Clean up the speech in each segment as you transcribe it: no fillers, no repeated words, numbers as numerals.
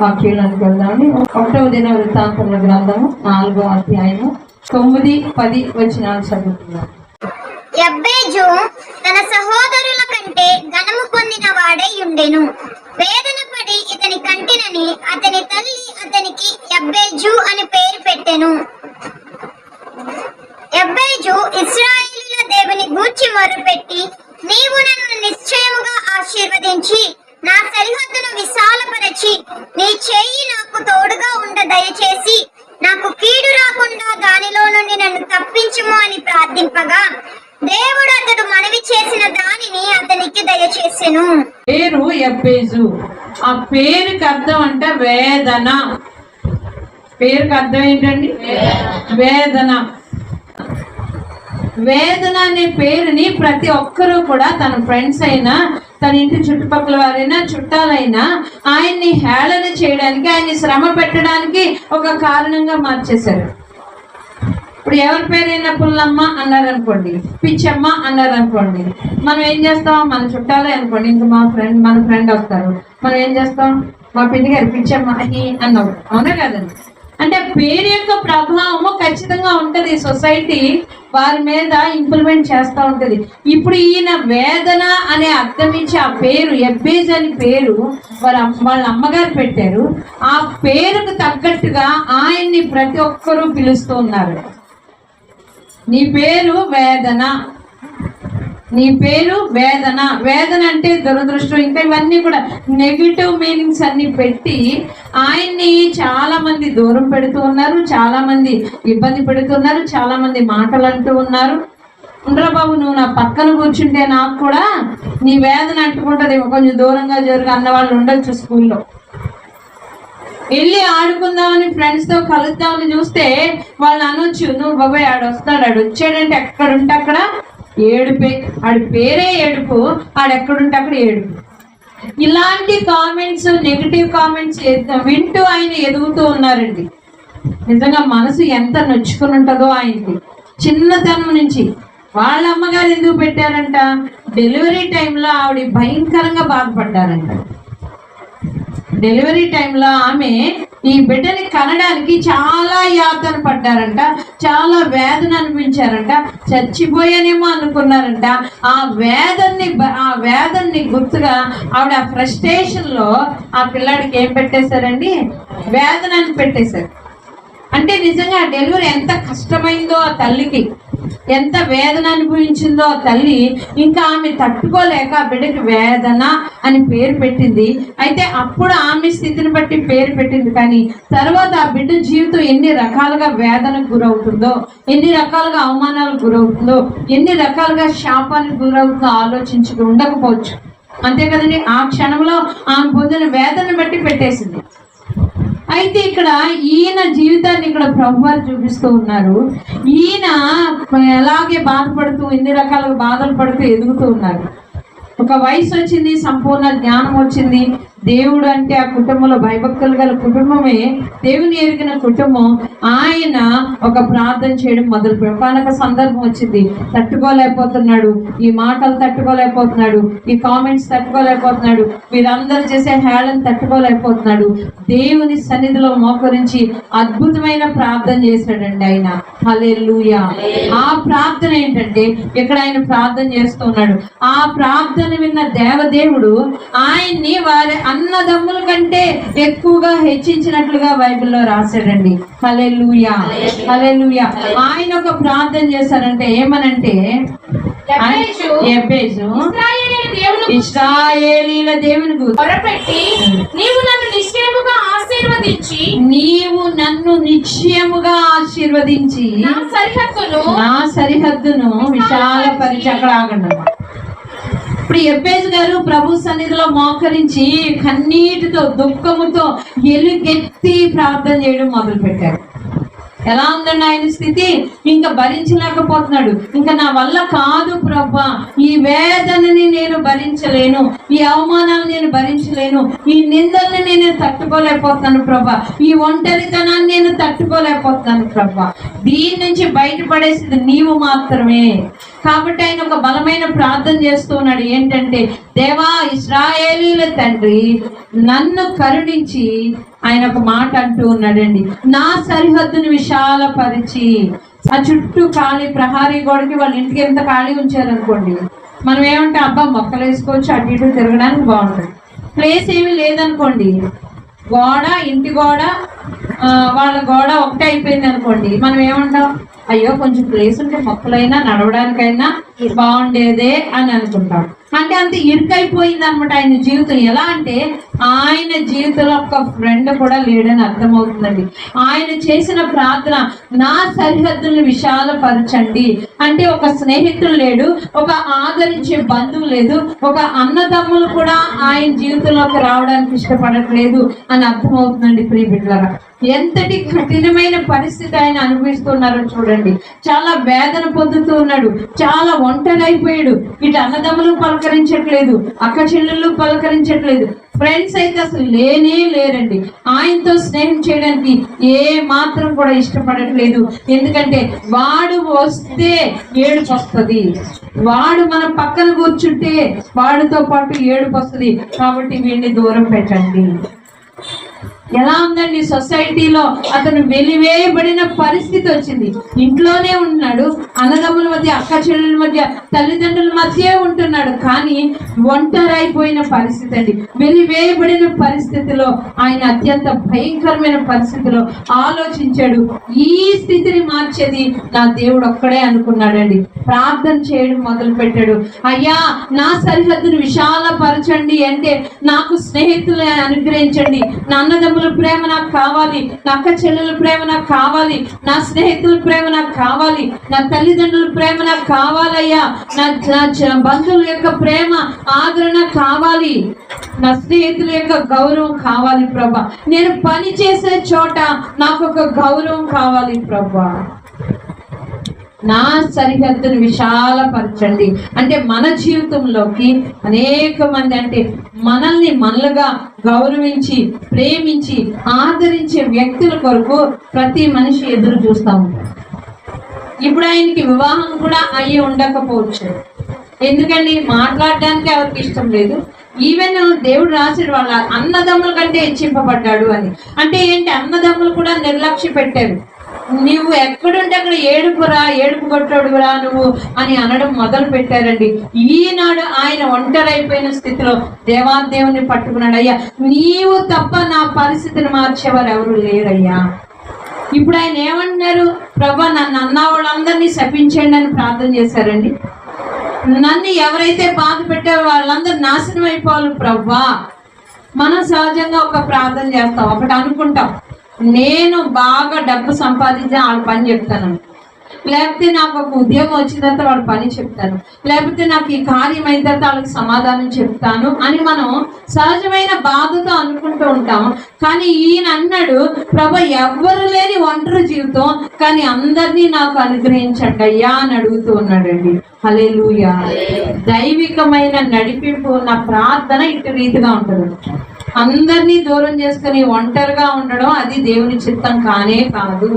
వాక్యాలకు వెళ్దామని 1వ దినవృత్తాంతముల గ్రంథము 4వ అధ్యాయము 9, 10 వచనాలు చదువుతున్నాను. యబ్బేజు తన సహోదరుల కంటే ఘనము పొందిన వాడై ఉండెను. వేదన పడి ఇతని కంటినని అతని తల్లి అతనికి యబ్బేజు అని పేరు పెట్టెను. యబ్బేజు ఇశ్రాయేలుల దేవుని గూర్చి మొర్రపెట్టి, నీవు నన్ను నిశ్చయముగా ఆశీర్వదించి నా సరిహద్దును విశాలపరచి నీ చేయి నాకు తోడుగా ఉండ దయచేసి నాకు కీడు రాకుండా దానిలో నుండి నన్ను తప్పించుము అని ప్రార్థింపగా దేవుడు అతడు మనవి చేసిన దానిని అతనికి దయచేసెను. పేరు యబ్బేజు. ఆ పేరుకి అర్థం అంటే వేదన. పేరుకి అర్థం ఏంటండి? వేదన. వేదన అనే పేరుని ప్రతి ఒక్కరూ కూడా తన ఫ్రెండ్స్ అయినా, తన ఇంటి చుట్టుపక్కల వారైనా, చుట్టాలైనా ఆయన్ని హేళన చేయడానికి, ఆయన్ని శ్రమ పెట్టడానికి ఒక కారణంగా మార్చేశారు. ఇప్పుడు ఎవరి పేరైనా పుల్లమ్మ అన్నారనుకోండి, పిచ్చమ్మ అన్నారనుకోండి, మనం ఏం చేస్తాం? మన చుట్టాలే అనుకోండి, ఇంకా మన ఫ్రెండ్ వస్తారు, మనం ఏం చేస్తాం? మా పిన్ని గారు పిచ్చమ్మ అన్నావు, అవునా కదండి? అంటే పేరు యొక్క ప్రభావము ఖచ్చితంగా ఉంటుంది. సొసైటీ వారి మీద ఇంప్లిమెంట్ చేస్తూ ఉంటుంది. ఇప్పుడు ఈయన వేదన అనే అర్థం ఇచ్చి ఆ పేరు యబ్బేజు అని పేరు వాళ్ళ అమ్మగారు పెట్టారు. ఆ పేరుకు తగ్గట్టుగా ఆయన్ని ప్రతి ఒక్కరూ పిలుస్తూ ఉన్నారు. నీ పేరు వేదన, నీ పేరు వేదన. వేదన అంటే దురదృష్టం, ఇంకా ఇవన్నీ కూడా నెగిటివ్ మీనింగ్స్ అన్ని పెట్టి ఆయన్ని చాలా మంది దూరం పెడుతూ ఉన్నారు, చాలా మంది ఇబ్బంది పెడుతున్నారు, చాలా మంది మాటలు అంటూ ఉన్నారు. ఉండరా బాబు, నువ్వు నా పక్కన కూర్చుంటే నాకు కూడా నీ వేదన అంటుకుంటుంది, కొంచెం దూరంగా జరుగు అన్నవాళ్ళు ఉండొచ్చు. స్కూల్లో వెళ్ళి ఆడుకుందామని ఫ్రెండ్స్తో కలుద్దామని చూస్తే వాళ్ళు అనొచ్చు, నువ్వు బాబాయ్ ఆడు వస్తాడు, ఆడు వచ్చాడంటే ఎక్కడుంటే అక్కడ ఏడుపే, ఆడి పేరే ఏడుపు, ఆడెక్కడుంటే అక్కడ ఏడుపు. ఇలాంటి కామెంట్స్, నెగిటివ్ కామెంట్స్ వింటూ ఆయన ఎదుగుతూ ఉన్నారండి. నిజంగా మనసు ఎంత నొచ్చుకుని ఉంటుందో ఆయనకి. చిన్నతనం నుంచి వాళ్ళ అమ్మగారు ఎందుకు పెట్టారంట? డెలివరీ టైంలో ఆవిడ భయంకరంగా బాధపడ్డారంట. డెలివరీ టైంలో ఆమె ఈ బిడ్డని కనడానికి చాలా యాతన పడ్డారంట, చాలా వేదన అనిపించారంట, చచ్చిపోయానేమో అనుకున్నారంట. ఆ వేదన్ని గుర్తుగా ఆవిడ ఆ ఫ్రస్ట్రేషన్లో ఆ పిల్లాడికి ఏం పెట్టేశారండి? వేదన అని పెట్టేశారు. అంటే నిజంగా డెలివరీ ఎంత కష్టమైందో ఆ తల్లికి, ఎంత వేదన అనుభవించిందో ఆ తల్లి. ఇంకా ఆమె తట్టుకోలేక ఆ బిడ్డకి వేదన అని పేరు పెట్టింది. అయితే అప్పుడు ఆమె స్థితిని బట్టి పేరు పెట్టింది, కానీ తర్వాత ఆ బిడ్డ జీవితం ఎన్ని రకాలుగా వేదనకు గురవుతుందో, ఎన్ని రకాలుగా అవమానాలకు గురవుతుందో, ఎన్ని రకాలుగా శాపానికి గురవుతుందో ఆలోచించుకు ఉండకపోవచ్చు. అంతే కదండి. ఆ క్షణంలో ఆమె పొందిన వేదన బట్టి పెట్టేసింది. అయితే ఇక్కడ ఈయన జీవితాన్ని ఇక్కడ ప్రభువారు చూపిస్తూ ఉన్నారు. ఈయన అలాగే బాధపడుతూ, ఎన్ని రకాలుగా బాధలు పడుతూ ఎదుగుతూ ఉన్నారు. ఒక వయసు వచ్చింది, సంపూర్ణ జ్ఞానం వచ్చింది. దేవుడు అంటే ఆ కుటుంబంలో భయభక్తులు గల కుటుంబమే, దేవుని ఎరిగిన కుటుంబం. ఆయన ఒక ప్రార్థన చేయడం మొదలుపెట్టాడు. ఒక సందర్భం వచ్చింది, తట్టుకోలేకపోతున్నాడు, ఈ మాటలు తట్టుకోలేకపోతున్నాడు, ఈ కామెంట్స్ తట్టుకోలేకపోతున్నాడు, వీరందరూ చేసే హేళన తట్టుకోలేకపోతున్నాడు. దేవుని సన్నిధిలో మోకరించి అద్భుతమైన ప్రార్థన చేశాడండి ఆయన. హల్లెలూయా. ఆ ప్రార్థన ఏంటంటే, ఇక్కడ ఆయన ప్రార్థన చేస్తూ ఉన్నాడు. ఆ ప్రార్థన విన్న దేవదేవుడు ఆయన్ని వారి అన్నదమ్ముల కంటే ఎక్కువగా హెచ్చించినట్లుగా బైబిల్లో రాశాడండి. హల్లెలూయా, హల్లెలూయా. ఆయన ఒక ప్రార్థన చేశారంటే ఏమనంటే, యబ్బేజు ఇశ్రాయేలీల దేవుని మొరపెట్టి, నీవు నన్ను నిశ్చయముగా ఆశీర్వదించి, నీవు నన్ను నిశ్చయముగా ఆశీర్వదించి నా సరిహద్దును విశాలపరిచి. అక్కడ ఆగండి. ఇప్పుడు యబ్బేజు గారు ప్రభు సన్నిధిలో మోకరించి కన్నీటితో, దుఃఖముతో ఎలుగెత్తి ప్రార్థన చేయడం మొదలు పెట్టారు. ఎలా ఉందండి ఆయన స్థితి? ఇంకా భరించలేకపోతున్నాడు. ఇంకా నా వల్ల కాదు ప్రభా, ఈ వేదనని నేను భరించలేను, ఈ అవమానాన్ని నేను భరించలేను, ఈ నిందల్ని నేను తట్టుకోలేకపోతున్నాను ప్రభా, ఈ ఒంటరితనాన్ని నేను తట్టుకోలేకపోతున్నాను ప్రభా. దీని నుంచి బయటపడేసింది నీవు మాత్రమే. కాబట్టి ఆయన ఒక బలమైన ప్రార్థన చేస్తూ ఉన్నాడు. ఏంటంటే, దేవా ఇశ్రాయేలీల తండ్రి నన్ను కరుణించి, ఆయన ఒక మాట అంటూ ఉన్నాడండి, నా సరిహద్దును విశాలపరిచి. ఆ చుట్టూ ఖాళీ ప్రహారీ గోడకి వాళ్ళ ఇంటికి ఎంత ఖాళీ ఉంచారనుకోండి, మనం ఏమంటే అబ్బా మొక్కలు వేసుకోవచ్చు, అటు ఇటు తిరగడానికి బాగుంటుంది. ప్లేస్ ఏమీ లేదనుకోండి, గోడ ఇంటి గోడ వాళ్ళ గోడ ఒకటే అయిపోయింది అనుకోండి, మనం ఏమంటాం, అయ్యో కొంచెం ప్లేస్ ఉంటే మొక్కలైనా నడవడానికైనా బాగుండేదే అని అనుకుంటాం. అంటే అంత ఇరుకైపోయింది అనమాట ఆయన జీవితం. ఎలా అంటే ఆయన జీవితంలో ఒక ఫ్రెండ్ కూడా లేడని అర్థమవుతుందండి. ఆయన చేసిన ప్రార్థన, నా సరిహద్దులను విశాలపరచండి అంటే, ఒక స్నేహితుడు లేడు, ఒక ఆదరించే బంధువు లేదు, ఒక అన్నదమ్ములు కూడా ఆయన జీవితంలోకి రావడానికి ఇష్టపడట్లేదు అని అర్థమవుతుందండి. ప్రియ బిడ్డలారా, ఎంతటి కఠినమైన పరిస్థితి ఆయన అనుభవిస్తున్నారో చూడండి. చాలా వేదన పొందుతూ ఉన్నాడు, చాలా ఒంటరి అయిపోయాడు. ఇటు అన్నదమ్ములు పలకరించట్లేదు, అక్క చెల్లెళ్ళు పలకరించట్లేదు, ఫ్రెండ్స్ అయితే అసలు లేనే లేరండి. ఆయనతో స్నేహం చేయడానికి ఏ మాత్రం కూడా ఇష్టపడట్లేదు. ఎందుకంటే వాడు వస్తే ఏడుపు వస్తుంది, వాడు మన పక్కన కూర్చుంటే వాడితో పాటు ఏడుపు వస్తుంది. కాబట్టి వీడిని దూరం పెట్టండి. ఎలా ఉందండి సొసైటీలో, అతను వెలివేయబడిన పరిస్థితి వచ్చింది. ఇంట్లోనే ఉన్నాడు, అన్నదమ్ముల మధ్య, అక్క చెల్లెల మధ్య, తల్లిదండ్రుల మధ్య ఉంటున్నాడు, కానీ ఒంటరైపోయిన పరిస్థితి అండి. వెలివేయబడిన పరిస్థితిలో ఆయన అత్యంత భయంకరమైన పరిస్థితిలో ఆలోచించాడు, ఈ స్థితిని మార్చేది నా దేవుడు ఒక్కడే అనుకున్నాడండి. ప్రార్థన చేయడం మొదలు పెట్టాడు. అయ్యా నా సరిహద్దును విశాలపరచండి అంటే, నాకు స్నేహితులు అనుగ్రహించండి, నా అన్నదమ్ముల ప్రేమ నాకు కావాలి, నా అక్క చెల్లెల ప్రేమ నాకు కావాలి, నా స్నేహితుల ప్రేమ నాకు కావాలి, నా తల్లిదండ్రుల ప్రేమ నాకు కావాలయ్యా, నా బంధువుల యొక్క ప్రేమ ఆదరణ కావాలి, నా స్నేహితుల యొక్క గౌరవం కావాలి ప్రభా. నేను పని చేసే చోట నాకు ఒక గౌరవం కావాలి ప్రభా. నా సరిహద్దును విశాలపరచండి అంటే, మన జీవితంలోకి అనేక మంది, అంటే మనల్ని మనలుగా గౌరవించి ప్రేమించి ఆదరించే వ్యక్తుల కొరకు ప్రతి మనిషి ఎదురు చూస్తాము. ఇప్పుడు ఆయనకి వివాహం కూడా అయ్యి ఉండకపోవచ్చు, ఎందుకండి మాట్లాడడానికి ఎవరికి ఇష్టం లేదు. ఈవెన్ దేవుడు రాశాడు వాళ్ళ అన్నదమ్ముల కంటే హెచ్చింపబడ్డాడు అని. అంటే ఏంటి, అన్నదమ్ములు కూడా నిర్లక్ష్య పెట్టారు. నువ్వు ఎక్కడుంటే అక్కడ ఏడుపురా, ఏడుపు కొట్టడురా నువ్వు అని అనడం మొదలు పెట్టారండి. ఈనాడు ఆయన ఒంటరైపోయిన స్థితిలో దేవాదేవుని పట్టుకున్నాడు. అయ్యా నీవు తప్ప నా పరిస్థితిని మార్చేవారు ఎవరు లేరయ్యా. ఇప్పుడు ఆయన ఏమంటున్నారు, ప్రభా నన్ను అన్న వాళ్ళందరినీ శపించండి అని ప్రార్థన చేశారండి. నన్ను ఎవరైతే బాధ పెట్టారో వాళ్ళందరూ నాశనం అయిపోవాలి ప్రభా. మనం సహజంగా ఒక ప్రార్థన చేస్తాం, ఒకటి అనుకుంటాం, నేను బాగా డబ్బు సంపాదించి వాళ్ళ పని చెప్తాను, లేకపోతే నాకు ఒక ఉద్యోగం వచ్చిన తర్వాత వాళ్ళ పని చెప్తాను, లేకపోతే నాకు ఈ కార్యం అయిన తర్వాత వాళ్ళకి సమాధానం చెప్తాను అని మనం సహజమైన బాధతో అనుకుంటూ ఉంటాం. కానీ ఈయన అన్నాడు, ప్రభా ఎవ్వరు లేని ఒంటరి జీవితం, కానీ అందరినీ నాకు అనుగ్రహించండి అయ్యా అని అడుగుతూ ఉన్నాడండి. హల్లెలూయా. దైవికమైన నడిపింపు ఉన్న ప్రార్థన ఇటు రీతిగా ఉంటుంది. అందరినీ దూరం చేసుకుని ఒంటరిగా ఉండడం అది దేవుని చిత్తం కానే కాదు.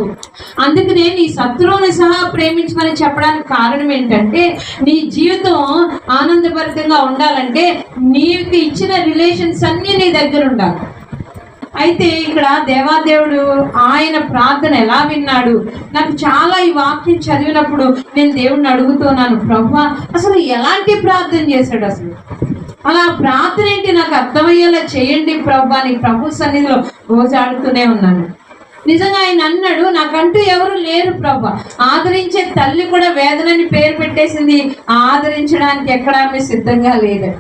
అందుకనే నీ శత్రువుని సహా ప్రేమించమని చెప్పడానికి కారణం ఏంటంటే, నీ జీవితం ఆనందభరితంగా ఉండాలంటే నీకు ఇచ్చిన రిలేషన్స్ అన్నీ నీ దగ్గర ఉండాలి. అయితే ఇక్కడ దేవాదేవుడు ఆయన ప్రార్థన ఎలా విన్నాడు, నాకు చాలా ఈ వాక్యం చదివినప్పుడు నేను దేవుడిని అడుగుతున్నాను, ప్రభువా అసలు ఎలాంటి ప్రార్థన చేశాడు, అసలు అలా ప్రార్థన ఏంటి నాకు అర్థమయ్యేలా చేయండి ప్రభు అని ప్రభు సన్నిధిలో రోజు ఆడుతూనే ఉన్నాను. నిజంగా ఆయన అన్నాడు, నాకంటూ ఎవరు లేరు ప్రభు. ఆదరించే తల్లి కూడా వేదనని పేరు పెట్టేసింది, ఆదరించడానికి ఎక్కడ ఆమె సిద్ధంగా లేదు.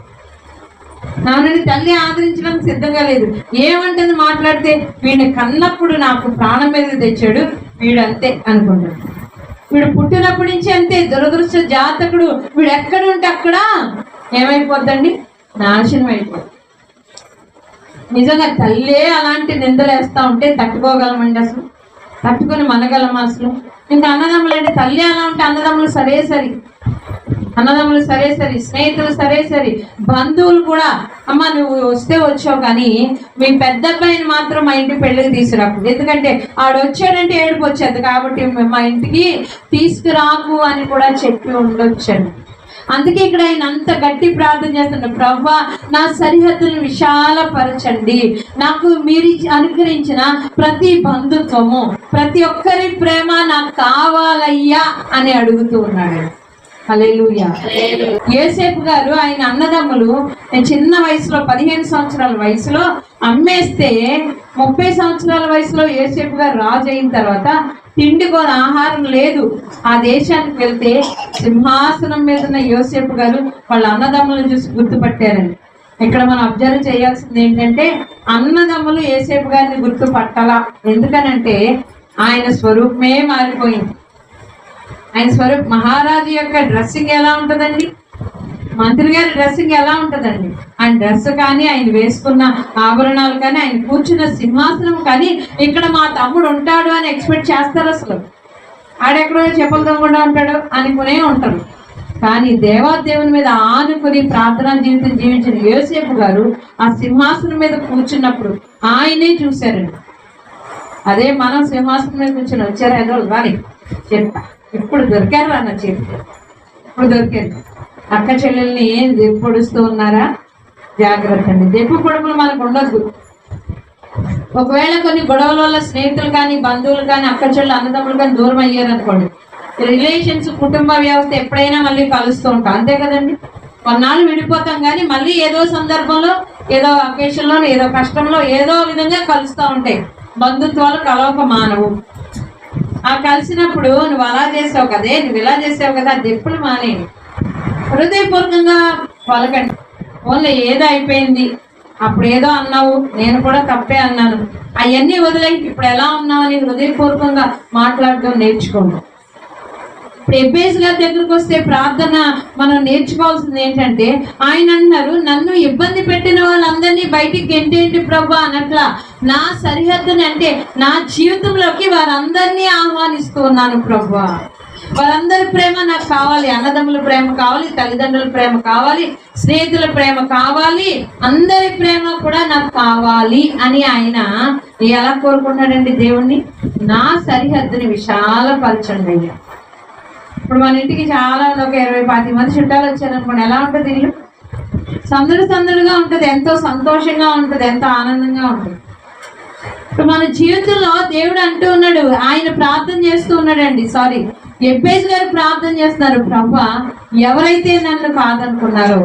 నాన్నని తల్లి ఆదరించడానికి సిద్ధంగా లేదు. ఏమంటుంది మాట్లాడితే, వీడిని కన్నప్పుడు నాకు ప్రాణం మీద తెచ్చాడు, వీడు అంతే అనుకుంటాడు, వీడు పుట్టినప్పటి నుంచి అంతే, దురదృష్ట జాతకుడు, వీడు ఎక్కడ ఉంటే అక్కడ ఏమైపోద్దండి, నాశనం అయిపోద్ది. నిజంగా తల్లే అలాంటి నిందలు వేస్తా ఉంటే తట్టుకోగలమండి, అసలు తట్టుకొని మనగలమా అసలు? ఇంకా అన్నదమ్ములు అంటే తల్లి అలా ఉంటే అన్నదమ్ములు సరే సరి అన్నదమ్ములు సరే సరే, స్నేహితులు సరే సరే, బంధువులు కూడా, అమ్మ నువ్వు వస్తే వచ్చావు కానీ మీ పెద్ద అబ్బాయిని మాత్రం మా ఇంటికి పెళ్ళికి తీసుకురాకు, ఎందుకంటే ఆడు వచ్చాడంటే ఏడుపు వచ్చేది కాబట్టి మా ఇంటికి తీసుకురాకు అని కూడా చెప్పి ఉండొచ్చండి. అందుకే ఇక్కడ ఆయన అంత గట్టి ప్రార్థన చేస్తున్నాడు, ప్రభువా నా సరిహద్దులను విశాలపరచండి, నాకు మీరు అనుగ్రహించిన ప్రతి బంధుత్వము, ప్రతి ఒక్కరి ప్రేమ నాకు కావాలయ్యా అని అడుగుతూ ఉన్నాడు. హల్లెలూయా. యోసేపు గారు ఆయన అన్నదమ్ములు చిన్న వయసులో 15 సంవత్సరాల వయసులో అమ్మేస్తే 30 సంవత్సరాల వయసులో యోసేపు గారు రాజు అయిన తర్వాత తిండి కూడా ఆహారం లేదు. ఆ దేశానికి వెళ్తే సింహాసనం మీద ఉన్న యోసేపు గారు వాళ్ళ అన్నదమ్ములను చూసి గుర్తుపట్టారండి. ఇక్కడ మనం అబ్జర్వ్ చేయాల్సింది ఏంటంటే అన్నదమ్ములు యోసేపు గారిని గుర్తుపట్టాల. ఎందుకనంటే ఆయన స్వరూపమే మారిపోయింది. ఆయన స్వరూప్, మహారాజు యొక్క డ్రెస్సింగ్ ఎలా ఉంటుందండి, మంత్రి గారి డ్రెస్సింగ్ ఎలా ఉంటుందండి, ఆయన డ్రెస్ కానీ, ఆయన వేసుకున్న ఆభరణాలు కానీ, ఆయన కూర్చున్న సింహాసనం కానీ, ఇక్కడ మా తమ్ముడు ఉంటాడు అని ఎక్స్పెక్ట్ చేస్తారు. అసలు ఆడెక్కడో చెప్పులు తగ్గకుండా ఉంటాడు అనుకునే ఉంటారు. కానీ దేవాదేవుని మీద ఆనుకుని ప్రార్థనా జీవితం జీవించిన యోసేపు గారు ఆ సింహాసనం మీద కూర్చున్నప్పుడు ఆయనే చూశారండి. అదే మనం సింహాసనం మీద కూర్చొని వచ్చారు ఏదో కానీ చెప్తా, ఇప్పుడు దొరికారు అన్న చెప్పి, ఇప్పుడు దొరికారు. అక్క చెల్లెల్ని పొడుస్తూ ఉన్నారా? జాగ్రత్త అండి, దెప్పు పొడుపులు మనకు ఉండద్దు. ఒకవేళ కొన్ని గొడవల వల్ల స్నేహితులు కానీ, బంధువులు కానీ, అక్క చెల్లెలు, అన్నదమ్ములు కానీ దూరం అయ్యారు అనుకోండి, రిలేషన్స్, కుటుంబ వ్యవస్థ ఎప్పుడైనా మళ్ళీ కలుస్తూ ఉంటాం, అంతే కదండి. కొన్నాళ్ళు విడిపోతాం కానీ మళ్ళీ ఏదో సందర్భంలో, ఏదో అకేషన్లో, ఏదో కష్టంలో ఏదో విధంగా కలుస్తూ ఉంటాయి. బంధుత్వాలు కలవక మానవు. ఆ కలిసినప్పుడు నువ్వు అలా చేసావు కదే, నువ్వు ఇలా చేసావు కదా, అది ఎప్పుడు మానేది. హృదయపూర్వకంగా పలకండి. ఓన్లీ ఏదో అయిపోయింది, అప్పుడు ఏదో అన్నావు, నేను కూడా తప్పే అన్నాను, అవన్నీ వదిలేయి, ఇప్పుడు ఎలా ఉన్నావు అని హృదయపూర్వకంగా మాట్లాడడం నేర్చుకోండి. ఇప్పుడు ఎబ్బేస్ గారి దగ్గరకు వస్తే ప్రార్థన మనం నేర్చుకోవాల్సింది ఏంటంటే, ఆయన అన్నారు నన్ను ఇబ్బంది పెట్టిన వాళ్ళందరినీ బయటికి గెంటేంటి ప్రభు అన్నట్లా, నా సరిహద్దుని అంటే నా జీవితంలోకి వారందరినీ ఆహ్వానిస్తూ ఉన్నాను ప్రభు. వారందరి ప్రేమ నాకు కావాలి, అన్నదమ్ముల ప్రేమ కావాలి, తల్లిదండ్రుల ప్రేమ కావాలి, స్నేహితుల ప్రేమ కావాలి, అందరి ప్రేమ కూడా నాకు కావాలి అని ఆయన ఎలా కోరుకుంటాడండి దేవుణ్ణి? నా సరిహద్దుని విశాలపరచండి అయ్యా. ఇప్పుడు మన ఇంటికి చాలా ఒక 20-25 మంది చుట్టాలు వచ్చారనుకోండి, ఎలా ఉంటుంది? ఇల్లు సందడిగా ఉంటుంది, ఎంతో సంతోషంగా ఉంటుంది, ఎంతో ఆనందంగా ఉంటుంది. ఇప్పుడు మన జీవితంలో దేవుడు అంటూ ఉన్నాడు, ఆయన ప్రార్థన చేస్తూ ఉన్నాడండి. ఎబ్బేస్ గారు ప్రార్థన చేస్తున్నారు, ప్రభువా ఎవరైతే నన్ను కాదనుకున్నారో,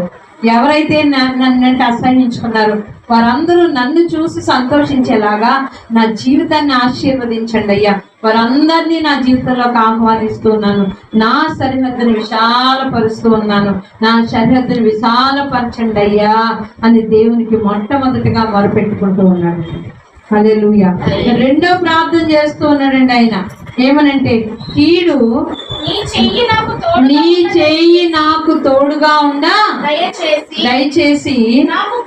ఎవరైతే నన్ను అసహించుకున్నారో వారందరూ నన్ను చూసి సంతోషించేలాగా నా జీవితాన్ని ఆశీర్వదించండి అయ్యా. వారందరినీ నా జీవితంలోకి ఆహ్వానిస్తున్నాను, నా సరిహద్దుని విశాలపరుస్తూ ఉన్నాను, నా సరిహద్దుని విశాలపరచండి అయ్యా అని దేవునికి మొట్టమొదటిగా మొరపెట్టుకుంటూ ఉన్నాడు. హల్లెలూయా. రెండో ప్రార్థన చేస్తూ ఉన్నాడండి ఆయన, ఏమనంటే కీడు నీ చెయ్యి నాకు తోడుగా ఉండా, దయచేసి నాకు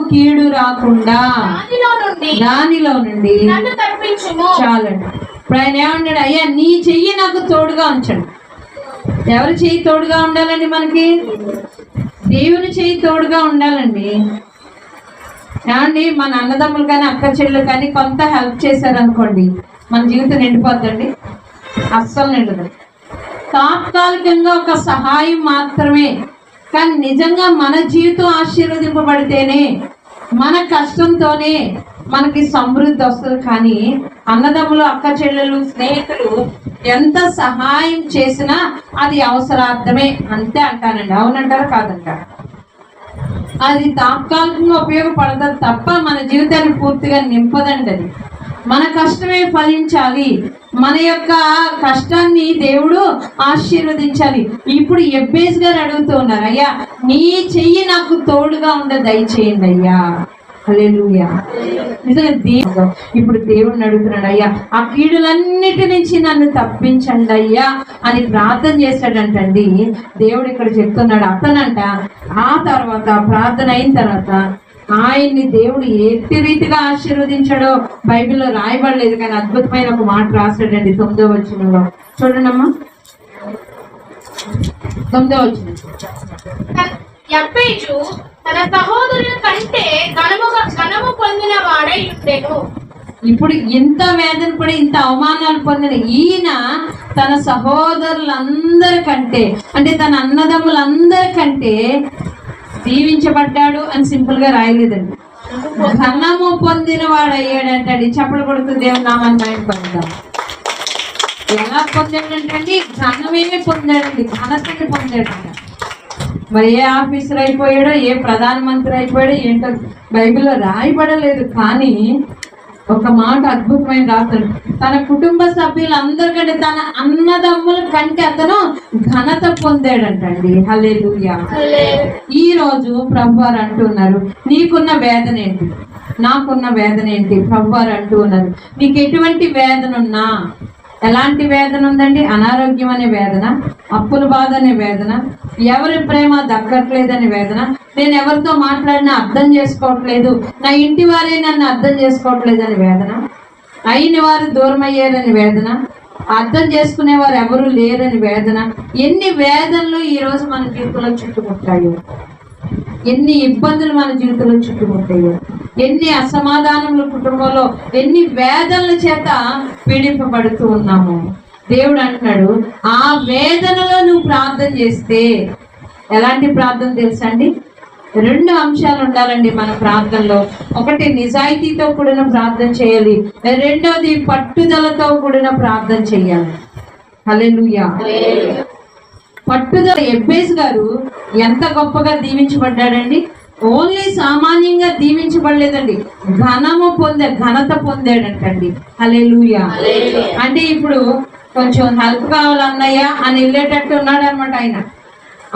కీడు రాకుండా దానిలో నుండి చాలండి. ఇప్పుడు ఆయన ఏమన్నాడు? అయ్యా నీ చెయ్యి నాకు తోడుగా ఉంచండి. ఎవరి చెయ్యి తోడుగా ఉండాలండి? మనకి దేవుని చెయ్యి తోడుగా ఉండాలండి. ఏమండి, మన అన్నదమ్ములు కానీ, అక్క చెల్లెలు కానీ కొంత హెల్ప్ చేశారనుకోండి, మన జీవితం నిండిపోద్దండి? అస్సలు నిండదు. తాత్కాలికంగా ఒక సహాయం మాత్రమే, కానీ నిజంగా మన జీవితం ఆశీర్వదింపబడితేనే, మన కష్టంతోనే మనకి సమృద్ధి వస్తుంది. కానీ అన్నదమ్ములు, అక్క చెల్లెలు, స్నేహితులు ఎంత సహాయం చేసినా అది అవసరార్థమే అంతే అంటానండి. అవునంటారా కాదంటారా? అది తాత్కాలికంగా ఉపయోగపడదు తప్ప మన జీవితాన్ని పూర్తిగా నింపదండి. అది మన కష్టమే ఫలించాలి, మన యొక్క కష్టాన్ని దేవుడు ఆశీర్వదించాలి. ఇప్పుడు ఎబ్బేస్ గారు అడుగుతూ ఉన్నారు, అయ్యా నీ చెయ్యి నాకు తోడుగా ఉండ దయచేయండి అయ్యా. హల్లెలూయా. నిజంగా ఇప్పుడు దేవుడిని అడుగుతున్నాడు, అయ్యా ఆ కీడులన్నిటి నుంచి నన్ను తప్పించండి అయ్యా అని ప్రార్థన చేశాడంటండి. దేవుడు ఇక్కడ చెప్తున్నాడు, అతనంట ఆ తర్వాత ప్రార్థన అయిన తర్వాత ఆయన్ని దేవుడు ఎట్టి రీతిగా ఆశీర్వదించాడో బైబిల్లో రాయబడలేదు, కానీ అద్భుతమైన ఒక మాట రాశాడండి 9వ వచనంలో. చూడండి అమ్మా. 9వ వచనం. యబ్బేజు తన సహోదరుల కంటే ఘనము పొందిన వాడై ఉండెను. ఇప్పుడు ఇంత వేదన పడి ఇంత అవమానాలు పొందిన ఈయన తన సహోదరులందరికంటే అంటే తన అన్నదమ్ములందరికంటే దీవించబడ్డాడు అని సింపుల్ గా రాయలేదండి. ఘనము పొందిన వాడు అయ్యాడంటండి. చప్పలు కొడుతూ దేవుని నామాన్ని బయటపడతాం. ఎలా పొందాడంటండి? ఘనమేమి పొందాడండి, ఘనతని పొందాడంట. మరి ఏ ఆఫీసర్ అయిపోయాడో, ఏ ప్రధానమంత్రి అయిపోయాడో ఏంటో బైబిల్లో రాయబడలేదు. కానీ ఒక మాట అద్భుతమైన రాత్రి, తన కుటుంబ సభ్యులందరికంటే తన అన్నదమ్ముల కంటే అతను ఘనత పొందాడంటండి. హల్లెలూయా. ఈ రోజు ప్రభువారు అంటున్నారు, నీకున్న వేదన ఏంటి, నాకున్న వేదన ఏంటి? ప్రభువారు అంటూ ఉన్నారు, నీకు ఎటువంటి వేదన ఉన్నా, ఎలాంటి వేదన ఉందండి? అనారోగ్యం అనే వేదన, అప్పుల బాధ అనే వేదన, ఎవరి ప్రేమ దక్కట్లేదనే వేదన, నేను ఎవరితో మాట్లాడినా అర్థం చేసుకోవట్లేదు, నా ఇంటి వారే నన్ను అర్థం చేసుకోవట్లేదని వేదన, అయిన వారు దూరం అయ్యారని వేదన, అర్థం చేసుకునేవారు ఎవరు లేరని వేదన. ఎన్ని వేదనలు ఈరోజు మన జీవితంలో చుట్టుముట్టాయో, ఎన్ని ఇబ్బందులు మన జీవితంలో చుట్టుముట్టాయో, ఎన్ని అసమాధానములు కుటుంబంలో, ఎన్ని వేదనల చేత పీడింపబడుతూ ఉన్నాము. దేవుడు అంటున్నాడు, ఆ వేదనలో నువ్వు ప్రార్థన చేస్తే, ఎలాంటి ప్రార్థన తెలుసండి? 2 అంశాలు ఉండాలండి మన ప్రార్థనలో. ఒకటి నిజాయితీతో కూడిన ప్రార్థన చేయాలి, రెండోది పట్టుదలతో కూడిన ప్రార్థన చేయాలి. హల్లెలూయా. పట్టుదల. యెబ్బేసు గారు ఎంత గొప్పగా దీవించబడ్డాడండి. ఓన్లీ సామాన్యంగా దీవించబడలేదండి, ఘనత పొందాడంటండి. హల్లెలూయా. అంటే ఇప్పుడు కొంచెం హెల్ప్ కావాలన్నయ్య అని వెళ్ళేటట్టు ఉన్నాడు అనమాట ఆయన.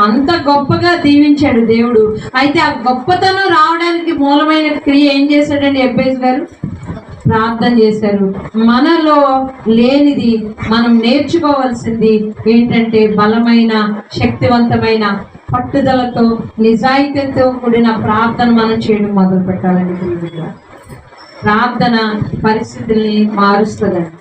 అంత గొప్పగా దీవించాడు దేవుడు. అయితే ఆ గొప్పతనం రావడానికి మూలమైన క్రియ ఏం చేశాడండి యెబ్బేసు గారు? ప్రార్థన చేశారు. మనలో లేనిది మనం నేర్చుకోవాల్సింది ఏంటంటే బలమైన, శక్తివంతమైన, పట్టుదలతో, నిజాయితీతో కూడిన ప్రార్థన మనం చేయడం మొదలు పెట్టాలండి. ప్రార్థన పరిస్థితుల్ని మారుస్తుందండి.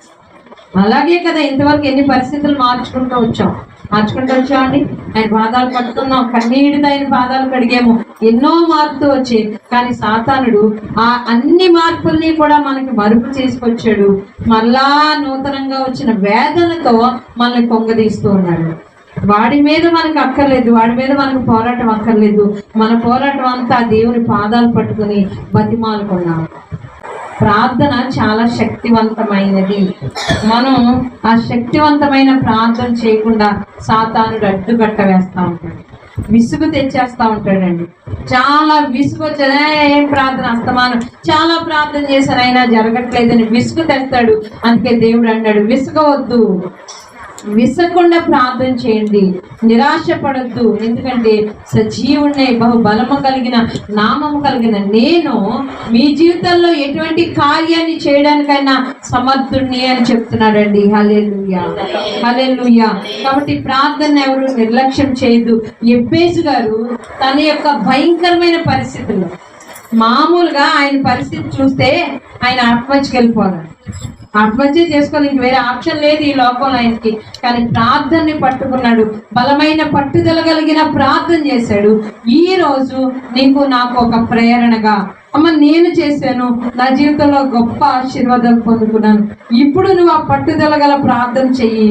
అలాగే కదా ఇంతవరకు ఎన్ని పరిస్థితులు మార్చుకుంటూ వచ్చామండి. ఆయన పాదాలు పట్టుకున్నాం, కన్నీటితో ఆయన పాదాలు కడిగాము, ఎన్నో మార్పుతూ వచ్చాయి. కానీ సాతానుడు ఆ అన్ని మార్పుల్ని కూడా మనకి మరుపు చేసుకొచ్చాడు. మళ్ళా నూతనంగా వచ్చిన వేదనతో మనల్ని పొంగదీస్తూ ఉన్నాడు. వాడి మీద మనకు అక్కర్లేదు, వాడి మీద మనకు పోరాటం అక్కర్లేదు. మన పోరాటం అంతా దేవుని పాదాలు పట్టుకుని బతిమాలుకున్నాం. ప్రార్థన చాలా శక్తివంతమైనది. మనం ఆ శక్తివంతమైన ప్రార్థన చేయకుండా సాతానుడు అడ్డుకట్ట వేస్తూ ఉంటాడు, విసుగు తెచ్చేస్తూ ఉంటాడండి. చాలా విసుగు వచ్చేది, ఏం ప్రార్థన అస్తమానం చాలా ప్రార్థన చేశాను అయినా జరగట్లేదని విసుగు తెస్తాడు. అందుకే దేవుడు అన్నాడు, విసుగవద్దు, విసకుండా ప్రార్థన చేయండి, నిరాశపడద్దు. ఎందుకంటే సజీవుణ్ణి, బహుబలము కలిగిన, నామము కలిగిన నేను మీ జీవితంలో ఎటువంటి కార్యాన్ని చేయడానికైనా సమర్థుణ్ణి అని చెప్తున్నాడండి. హల్లెలూయా, హల్లెలూయా. కాబట్టి ప్రార్థన ఎవరు నిర్లక్ష్యం చేయదు. యెబ్బేసు గారు తన యొక్క భయంకరమైన పరిస్థితుల్లో, మామూలుగా ఆయన పరిస్థితి చూస్తే ఆయన ఆత్మహత్యకి వెళ్ళిపోవాలి, ఆత్మహత్య చేసుకోవాలి, ఇంక వేరే ఆప్షన్ లేదు ఈ లోకంలో ఆయనకి. కానీ ప్రార్థనని పట్టుకున్నాడు, బలమైన పట్టుదల కలిగిన ప్రార్థన చేశాడు. ఈ రోజు నీకు నాకు ఒక ప్రేరణగా, అమ్మ నేను చేశాను, నా జీవితంలో గొప్ప ఆశీర్వాదం పొందుకున్నాను, ఇప్పుడు నువ్వు ఆ పట్టుదల గల ప్రార్థన చెయ్యి,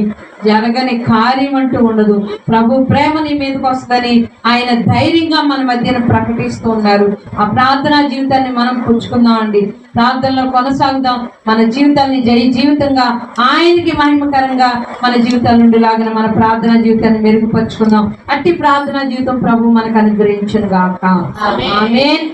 జరగని కార్యం అంటూ ఉండదు. ప్రభు ప్రేమ నీ మీదకి వస్తుందని ఆయన ధైర్యంగా మన మధ్యన ప్రకటిస్తూ ఉన్నారు. ఆ ప్రార్థనా జీవితాన్ని మనం పుచ్చుకుందాం అండి. ప్రార్థనలో కొనసాగుదాం. మన జీవితాన్ని జయ జీవితంగా, ఆయనకి మహిమకరంగా మన జీవితాల నుండి లాగిన మన ప్రార్థనా జీవితాన్ని మెరుగుపరుచుకుందాం. అట్టి ప్రార్థనా జీవితం ప్రభు మనకు అనుగ్రహించును గాక. ఆమేన్.